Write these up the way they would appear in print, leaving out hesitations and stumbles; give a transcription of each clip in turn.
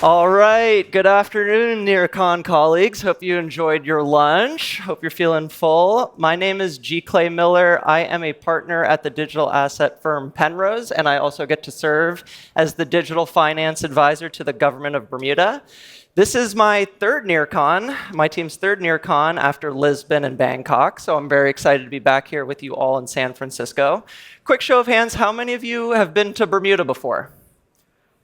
All right, good afternoon, NearCon colleagues. Hope you enjoyed your lunch. Hope you're feeling full. My name is G. Clay Miller. I am a partner at the digital asset firm Penrose, and I also get to serve as the digital finance advisor to the government of Bermuda. This is my third NearCon, my team's third NearCon after Lisbon and Bangkok, so I'm very excited to be back here with you all in San Francisco. Quick show of hands, how many of you have been to Bermuda before?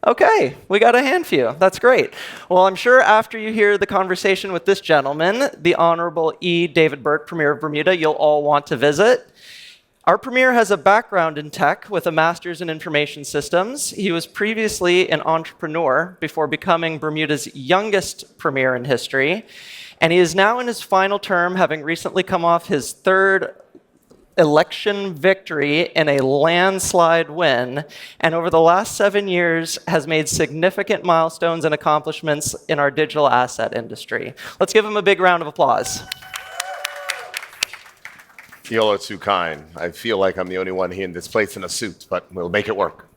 Okay, we got a handful. That's great. Well, I'm sure after you hear the conversation with this gentleman, the Honorable E. David Burke, Premier of Bermuda, you'll all want to visit. Our Premier has a background in tech with a master's in information systems. He was previously an entrepreneur before becoming Bermuda's youngest Premier in history. And he is now in his final term, having recently come off his third election victory in a landslide win, and over the last 7 years has made significant milestones and accomplishments in our digital asset industry. Let's give him a big round of applause. You all are too kind. I feel like I'm the only one here in this place in a suit, but we'll make it work.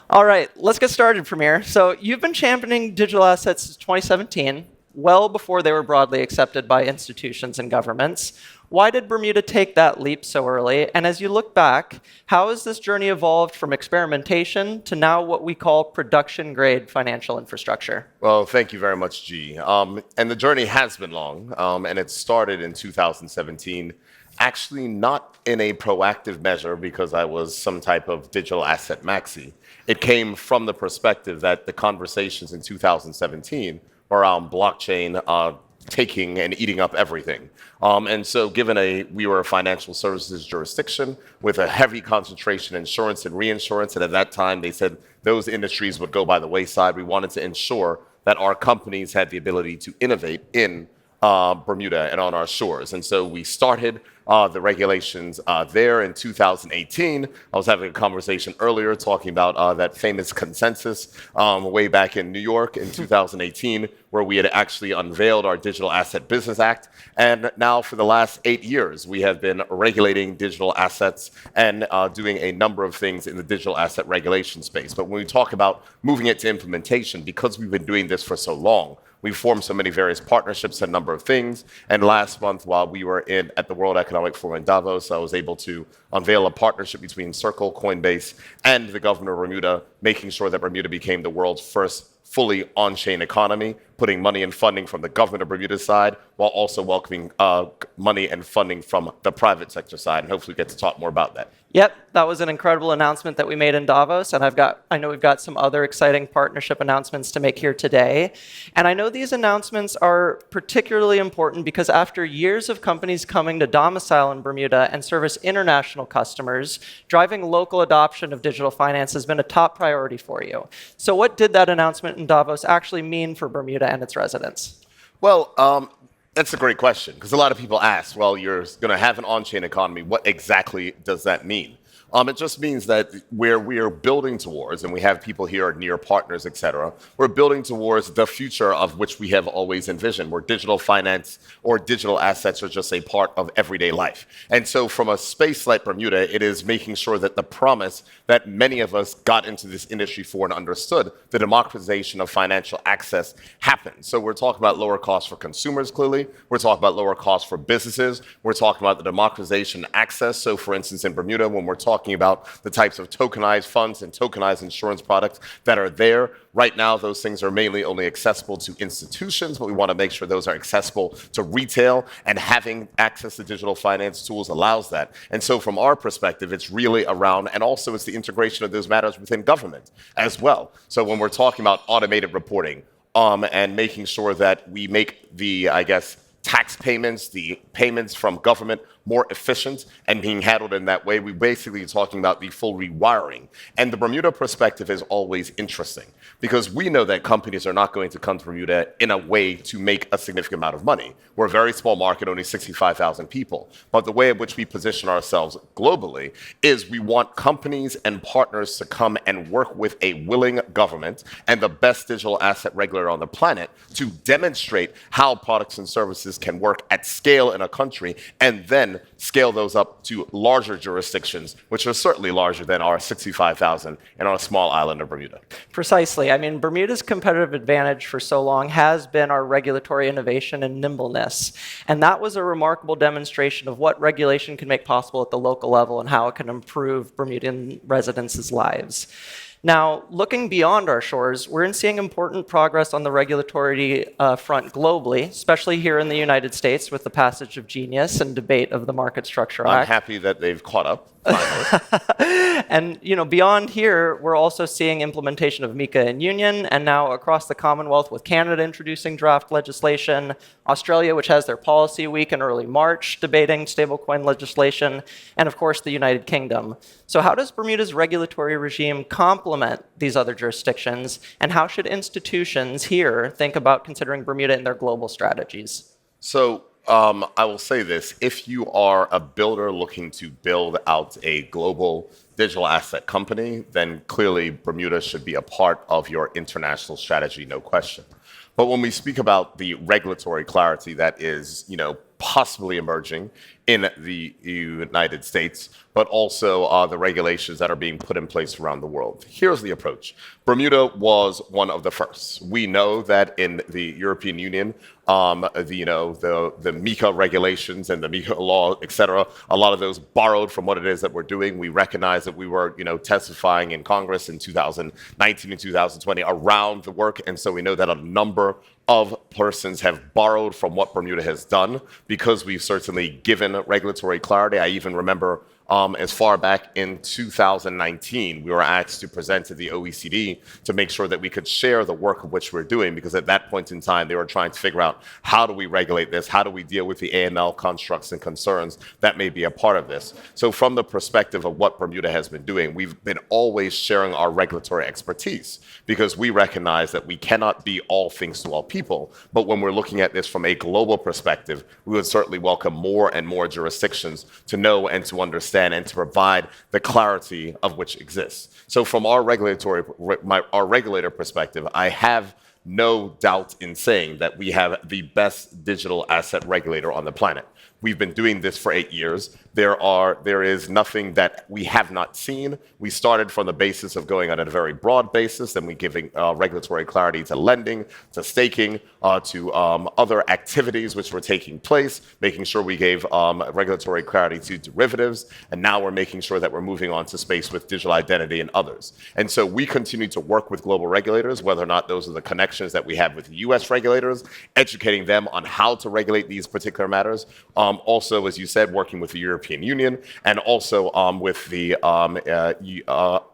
All right, let's get started, Premier. So you've been championing digital assets since 2017, well before they were broadly accepted by institutions and governments. Why did Bermuda take that leap so early? And as you look back, how has this journey evolved from experimentation to now what we call production-grade financial infrastructure? Well, thank you very much, G. And the journey has been long, and it started in 2017, actually not in a proactive measure because I was some type of digital asset maxi. It came from the perspective that the conversations in 2017 were around blockchain taking and eating up everything. And so given we were a financial services jurisdiction with a heavy concentration in insurance and reinsurance, and at that time they said those industries would go by the wayside, we wanted to ensure that our companies had the ability to innovate in Bermuda and on our shores. And so we started the regulations there in 2018. I was having a conversation earlier talking about that famous consensus way back in New York in 2018, where we had actually unveiled our Digital Asset Business Act. And now for the last 8 years, we have been regulating digital assets and doing a number of things in the digital asset regulation space. But when we talk about moving it to implementation, because we've been doing this for so long, we've formed so many various partnerships and a number of things. And last month, while we were at the World Economic Forum in Davos, I was able to unveil a partnership between Circle, Coinbase, and the governor of Bermuda, making sure that Bermuda became the world's first fully on-chain economy, putting money and funding from the government of Bermuda's side, while also welcoming money and funding from the private sector side. And hopefully we get to talk more about that. Yep, that was an incredible announcement that we made in Davos, and I know we've got some other exciting partnership announcements to make here today. And I know these announcements are particularly important because after years of companies coming to domicile in Bermuda and service international customers, driving local adoption of digital finance has been a top priority for you. So what did that announcement in Davos actually mean for Bermuda and its residents? Well, that's a great question, because a lot of people ask, well, you're going to have an on-chain economy. What exactly does that mean? It just means that where we are building towards, and we have people here, near partners, et cetera, we're building towards the future of which we have always envisioned, where digital finance or digital assets are just a part of everyday life. And so from a space like Bermuda, it is making sure that the promise that many of us got into this industry for and understood, the democratization of financial access, happens. So we're talking about lower costs for consumers, clearly. We're talking about lower costs for businesses. We're talking about the democratization access. So for instance, in Bermuda, when we're talking about the types of tokenized funds and tokenized insurance products that are there. Right now, those things are mainly only accessible to institutions, but we want to make sure those are accessible to retail, and having access to digital finance tools allows that. And so from our perspective, it's really around, and also it's the integration of those matters within government as well. So when we're talking about automated reporting and making sure that we make the, tax payments, the payments from government more efficient and being handled in that way, we basically are talking about the full rewiring. And the Bermuda perspective is always interesting because we know that companies are not going to come to Bermuda in a way to make a significant amount of money. We're a very small market, only 65,000 people. But the way in which we position ourselves globally is we want companies and partners to come and work with a willing government and the best digital asset regulator on the planet to demonstrate how products and services businesses can work at scale in a country and then scale those up to larger jurisdictions, which are certainly larger than our 65,000 and our small island of Bermuda. Precisely. I mean, Bermuda's competitive advantage for so long has been our regulatory innovation and nimbleness. And that was a remarkable demonstration of what regulation can make possible at the local level and how it can improve Bermudian residents' lives. Now, looking beyond our shores, we're seeing important progress on the regulatory front globally, especially here in the United States with the passage of Genius and debate of the Market Structure Act. I'm happy that they've caught up, finally. And beyond here, we're also seeing implementation of MiCA in Union, and now across the Commonwealth with Canada introducing draft legislation, Australia, which has their policy week in early March, debating stablecoin legislation, and of course the United Kingdom. So how does Bermuda's regulatory regime complement these other jurisdictions, and how should institutions here think about considering Bermuda in their global strategies? So I will say this. If you are a builder looking to build out a global digital asset company, then clearly Bermuda should be a part of your international strategy, no question. But when we speak about the regulatory clarity that is, possibly emerging in the United States, but also the regulations that are being put in place around the world. Here's the approach. Bermuda was one of the first. We know that in the European Union, the MiCA regulations and the MiCA law, et cetera, a lot of those borrowed from what it is that we're doing. We recognize that we were, testifying in Congress in 2019 and 2020 around the work, and so we know that a number of persons have borrowed from what Bermuda has done because we've certainly given regulatory clarity. I even remember as far back in 2019, we were asked to present to the OECD to make sure that we could share the work of which we're doing, because at that point in time, they were trying to figure out how do we regulate this? How do we deal with the AML constructs and concerns that may be a part of this? So from the perspective of what Bermuda has been doing, we've been always sharing our regulatory expertise because we recognize that we cannot be all things to all people. But when we're looking at this from a global perspective, we would certainly welcome more and more jurisdictions to know and to understand and to provide the clarity of which exists. So from our regulator perspective, I have no doubt in saying that we have the best digital asset regulator on the planet. We've been doing this for 8 years. There is nothing that we have not seen. We started from the basis of going on a very broad basis, and we giving regulatory clarity to lending, to staking, to other activities which were taking place, making sure we gave regulatory clarity to derivatives, and now we're making sure that we're moving on to space with digital identity and others. And so we continue to work with global regulators, whether or not those are the connections that we have with US regulators, educating them on how to regulate these particular matters. Also, as you said, working with the European Union and also with the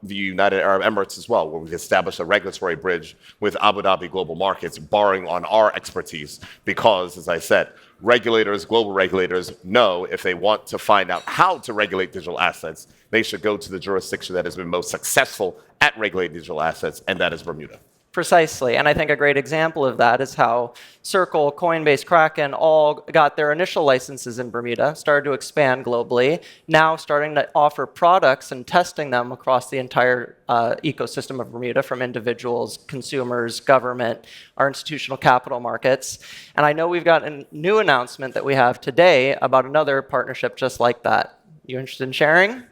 United Arab Emirates as well, where we've established a regulatory bridge with Abu Dhabi Global Markets, borrowing on our expertise because, as I said, regulators, global regulators know if they want to find out how to regulate digital assets, they should go to the jurisdiction that has been most successful at regulating digital assets, and that is Bermuda. Precisely, and I think a great example of that is how Circle, Coinbase, Kraken all got their initial licenses in Bermuda, started to expand globally, now starting to offer products and testing them across the entire ecosystem of Bermuda, from individuals, consumers, government, our institutional capital markets. And I know we've got a new announcement that we have today about another partnership just like that. You interested in sharing?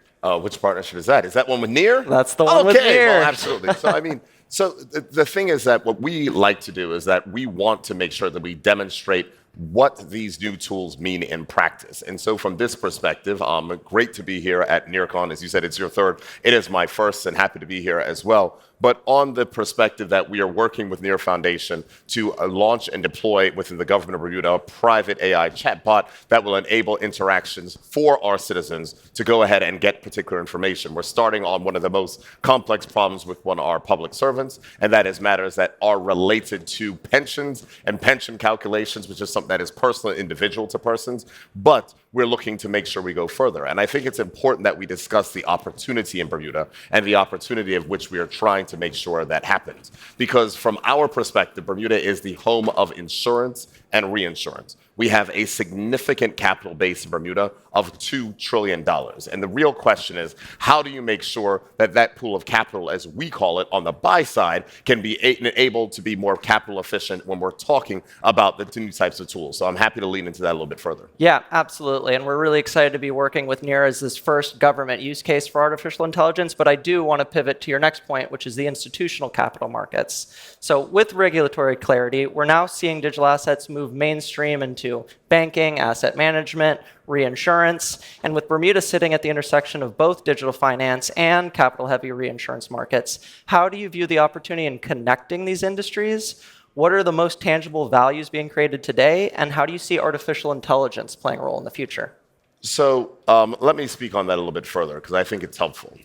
Which partnership is that? Is that one with Near? That's the one with Near. Okay, well, absolutely. So the thing is that what we like to do is that we want to make sure that we demonstrate what these new tools mean in practice. And so from this perspective, great to be here at NearCon. As you said, it's your third. It is my first, and happy to be here as well. But on the perspective that we are working with Near Foundation to launch and deploy within the government of Bermuda a private AI chatbot that will enable interactions for our citizens to go ahead and get particular information. We're starting on one of the most complex problems with one of our public servants, and that is matters that are related to pensions and pension calculations, which is something that is personal and individual to persons. But we're looking to make sure we go further. And I think it's important that we discuss the opportunity in Bermuda and the opportunity of which we are trying to make sure that happens. Because from our perspective, Bermuda is the home of insurance and reinsurance. We have a significant capital base in Bermuda of $2 trillion. And the real question is, how do you make sure that that pool of capital, as we call it on the buy side, can be able to be more capital efficient when we're talking about the new types of tools? So I'm happy to lean into that a little bit further. Yeah, absolutely. And we're really excited to be working with NEAR as this first government use case for artificial intelligence. But I do want to pivot to your next point, which is the institutional capital markets. So with regulatory clarity, we're now seeing digital assets move mainstream into banking, asset management, reinsurance, and with Bermuda sitting at the intersection of both digital finance and capital-heavy reinsurance markets, how do you view the opportunity in connecting these industries? What are the most tangible values being created today, and how do you see artificial intelligence playing a role in the future? So let me speak on that a little bit further because I think it's helpful.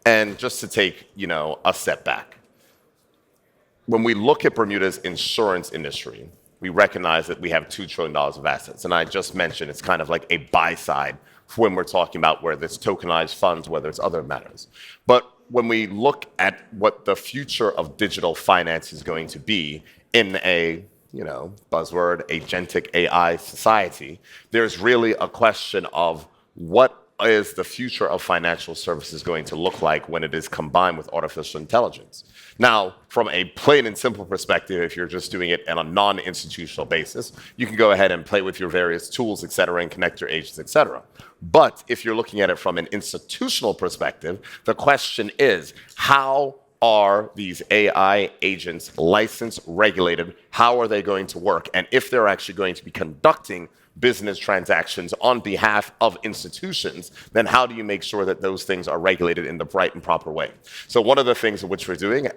And just to take, a step back, when we look at Bermuda's insurance industry, we recognize that we have $2 trillion of assets. And I just mentioned it's kind of like a buy side when we're talking about whether it's tokenized funds, whether it's other matters. But when we look at what the future of digital finance is going to be in a buzzword, agentic AI society, there's really a question of what is the future of financial services going to look like when it is combined with artificial intelligence? Now, from a plain and simple perspective, if you're just doing it on a non-institutional basis, you can go ahead and play with your various tools, et cetera, and connect your agents, et cetera. But if you're looking at it from an institutional perspective, the question is, how are these AI agents licensed, regulated? How are they going to work? And if they're actually going to be conducting business transactions on behalf of institutions, then how do you make sure that those things are regulated in the right and proper way? So one of the things which we're doing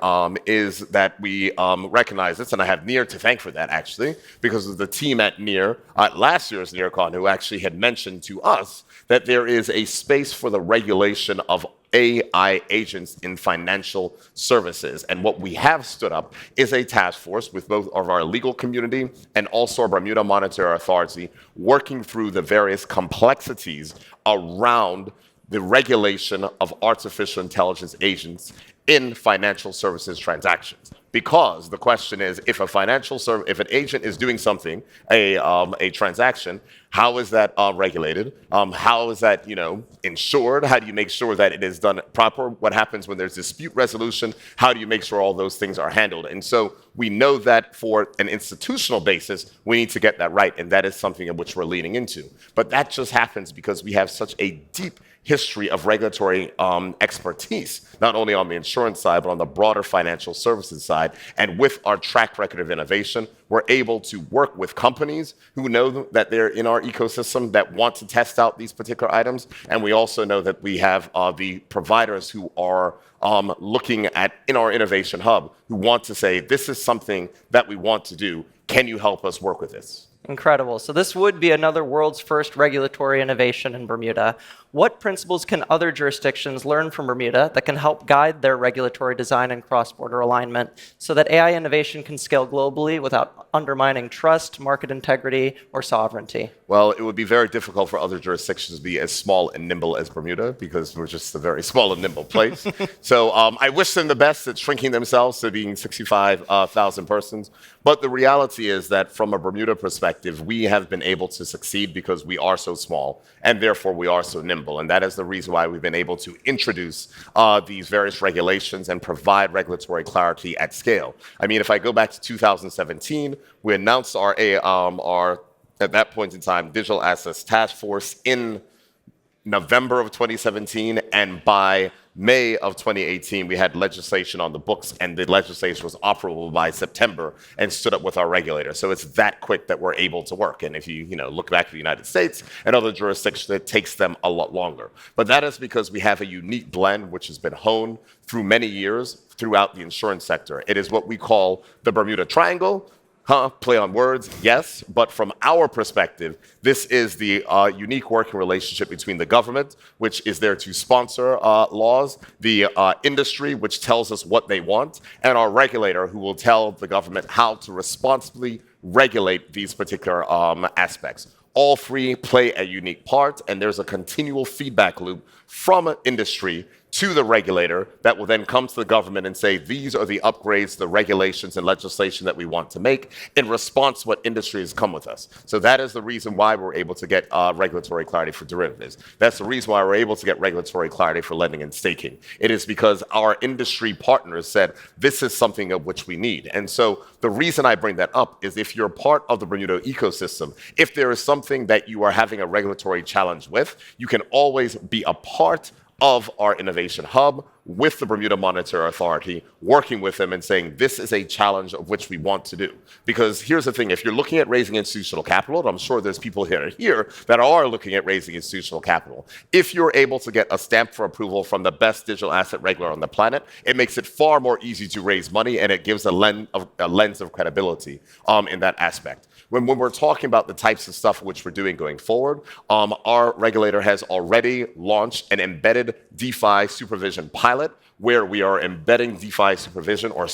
is that we recognize this, and I have NEAR to thank for that, actually, because of the team at NEAR, last year's NEARCon, who actually had mentioned to us that there is a space for the regulation of AI agents in financial services. And what we have stood up is a task force with both of our legal community and also our Bermuda Monetary Authority working through the various complexities around the regulation of artificial intelligence agents in financial services transactions. Because the question is, if an agent is doing something, a transaction, how is that regulated? How is that, insured? How do you make sure that it is done proper? What happens when there's dispute resolution? How do you make sure all those things are handled? And so we know that for an institutional basis, we need to get that right, and that is something in which we're leaning into. But that just happens because we have such a deep history of regulatory expertise, not only on the insurance side, but on the broader financial services side. And with our track record of innovation, we're able to work with companies who know that they're in our ecosystem that want to test out these particular items. And we also know that we have the providers who are looking at in our innovation hub who want to say, this is something that we want to do. Can you help us work with this? Incredible. So this would be another world's first regulatory innovation in Bermuda. What principles can other jurisdictions learn from Bermuda that can help guide their regulatory design and cross-border alignment so that AI innovation can scale globally without undermining trust, market integrity, or sovereignty? Well, it would be very difficult for other jurisdictions to be as small and nimble as Bermuda because we're just a very small and nimble place. So I wish them the best at shrinking themselves to being 65,000 persons. But the reality is that from a Bermuda perspective, we have been able to succeed because we are so small and therefore we are so nimble. And that is the reason why we've been able to introduce these various regulations and provide regulatory clarity at scale. I mean, if I go back to 2017, we announced our at that point in time, Digital Assets Task Force in November of 2017, and by May of 2018, we had legislation on the books, and the legislation was operable by September and stood up with our regulator. So it's that quick that we're able to work. And if you look back at the United States and other jurisdictions, it takes them a lot longer. But that is because we have a unique blend which has been honed through many years throughout the insurance sector. It is what we call the Bermuda Triangle. Play on words, yes, but from our perspective, this is the unique working relationship between the government, which is there to sponsor laws, the industry, which tells us what they want, and our regulator, who will tell the government how to responsibly regulate these particular aspects. All three play a unique part, and there's a continual feedback loop from industry to the regulator that will then come to the government and say, these are the upgrades, the regulations and legislation that we want to make in response to what industry has come with us. So that is the reason why we're able to get regulatory clarity for derivatives. That's the reason why we're able to get regulatory clarity for lending and staking. It is because our industry partners said, this is something of which we need. And so the reason I bring that up is if you're part of the Bermuda ecosystem, if there is something that you are having a regulatory challenge with, you can always be a part of our innovation hub with the Bermuda Monetary Authority, working with them and saying, this is a challenge of which we want to do. Because here's the thing, if you're looking at raising institutional capital, and I'm sure there's people here that are looking at raising institutional capital, if you're able to get a stamp for approval from the best digital asset regulator on the planet, it makes it far more easy to raise money, and it gives a lens of credibility in that aspect. When we're talking about the types of stuff which we're doing going forward, our regulator has already launched an embedded DeFi supervision pilot where we are embedding DeFi supervision or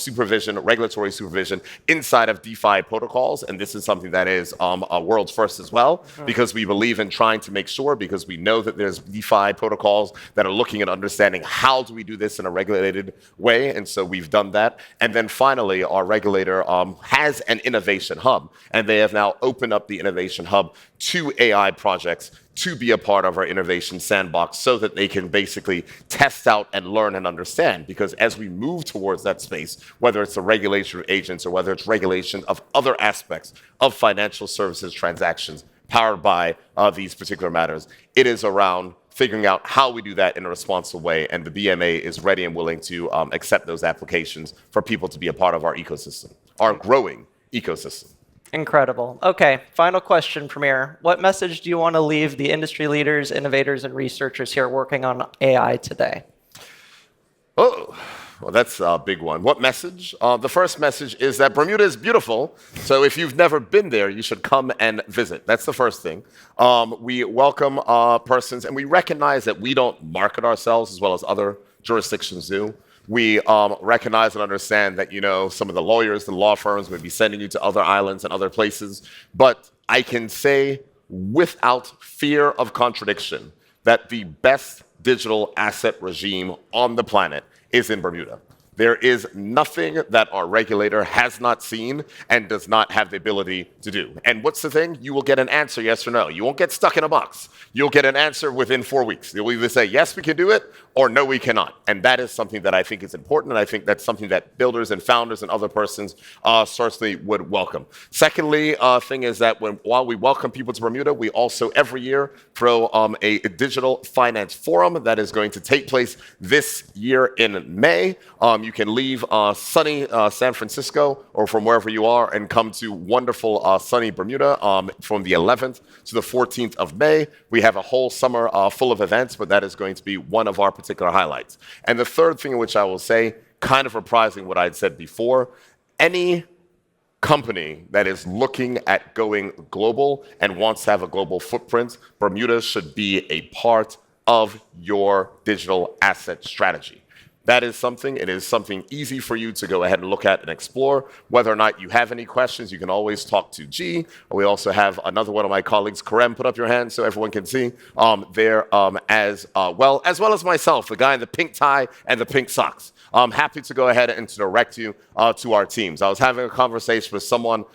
regulatory supervision inside of DeFi protocols. And this is something that is a world's first as well, because we believe in trying to make sure, because we know that there's DeFi protocols that are looking at understanding how do we do this in a regulated way. And so we've done that. And then finally, our regulator has an innovation hub, and they have now opened up the innovation hub to AI projects to be a part of our innovation sandbox so that they can basically test out and learn and understand. Because as we move towards that space, whether it's the regulation of agents or whether it's regulation of other aspects of financial services transactions powered by these particular matters, it is around figuring out how we do that in a responsible way. And the BMA is ready and willing to accept those applications for people to be a part of our ecosystem, our growing ecosystem. Incredible. Okay, final question, Premier. What message do you want to leave the industry leaders, innovators, and researchers here working on AI today? Oh, well, that's a big one. What message? The first message is that Bermuda is beautiful, so if you've never been there, you should come and visit. That's the first thing. We welcome persons, and we recognize that we don't market ourselves as well as other jurisdictions do. We recognize and understand that, some of the lawyers, the law firms may be sending you to other islands and other places. But I can say without fear of contradiction that the best digital asset regime on the planet is in Bermuda. There is nothing that our regulator has not seen and does not have the ability to do. And what's the thing? You will get an answer, yes or no. You won't get stuck in a box. You'll get an answer within 4 weeks. You'll either say, yes, we can do it, or no, we cannot. And that is something that I think is important, and I think that's something that builders and founders and other persons certainly would welcome. Secondly, thing is that while we welcome people to Bermuda, we also every year throw a digital finance forum that is going to take place this year in May. You can leave sunny San Francisco or from wherever you are and come to wonderful sunny Bermuda from the 11th to the 14th of May. We have a whole summer full of events, but that is going to be one of our particular highlights. And the third thing in which I will say, kind of reprising what I had said before, any company that is looking at going global and wants to have a global footprint, Bermuda should be a part of your digital asset strategy. That is something, it is something easy for you to go ahead and look at and explore. Whether or not you have any questions, you can always talk to G. We also have another one of my colleagues, Karem, put up your hand so everyone can see there as well as myself, the guy in the pink tie and the pink socks. I'm happy to go ahead and to direct you to our teams. I was having a conversation with someone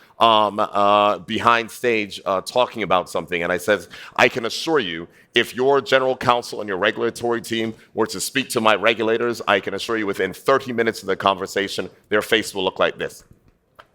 behind stage talking about something, and I said, I can assure you, if your general counsel and your regulatory team were to speak to my regulators, I can assure you within 30 minutes of the conversation, their face will look like this.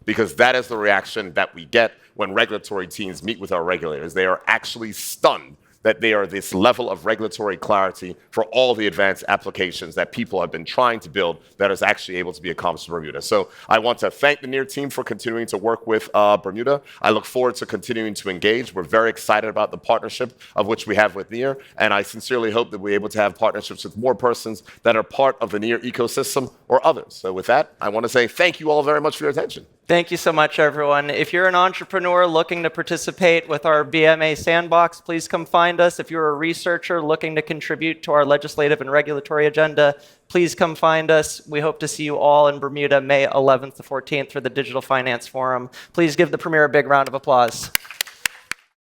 Because that is the reaction that we get when regulatory teams meet with our regulators. They are actually stunned that they are this level of regulatory clarity for all the advanced applications that people have been trying to build that is actually able to be accomplished in Bermuda. So I want to thank the NEAR team for continuing to work with Bermuda. I look forward to continuing to engage. We're very excited about the partnership of which we have with NEAR, and I sincerely hope that we're able to have partnerships with more persons that are part of the NEAR ecosystem or others. So with that, I want to say thank you all very much for your attention. Thank you so much, everyone. If you're an entrepreneur looking to participate with our BMA sandbox, please come find us. If you're a researcher looking to contribute to our legislative and regulatory agenda, please come find us. We hope to see you all in Bermuda, May 11th to 14th for the Digital Finance Forum. Please give the Premier a big round of applause.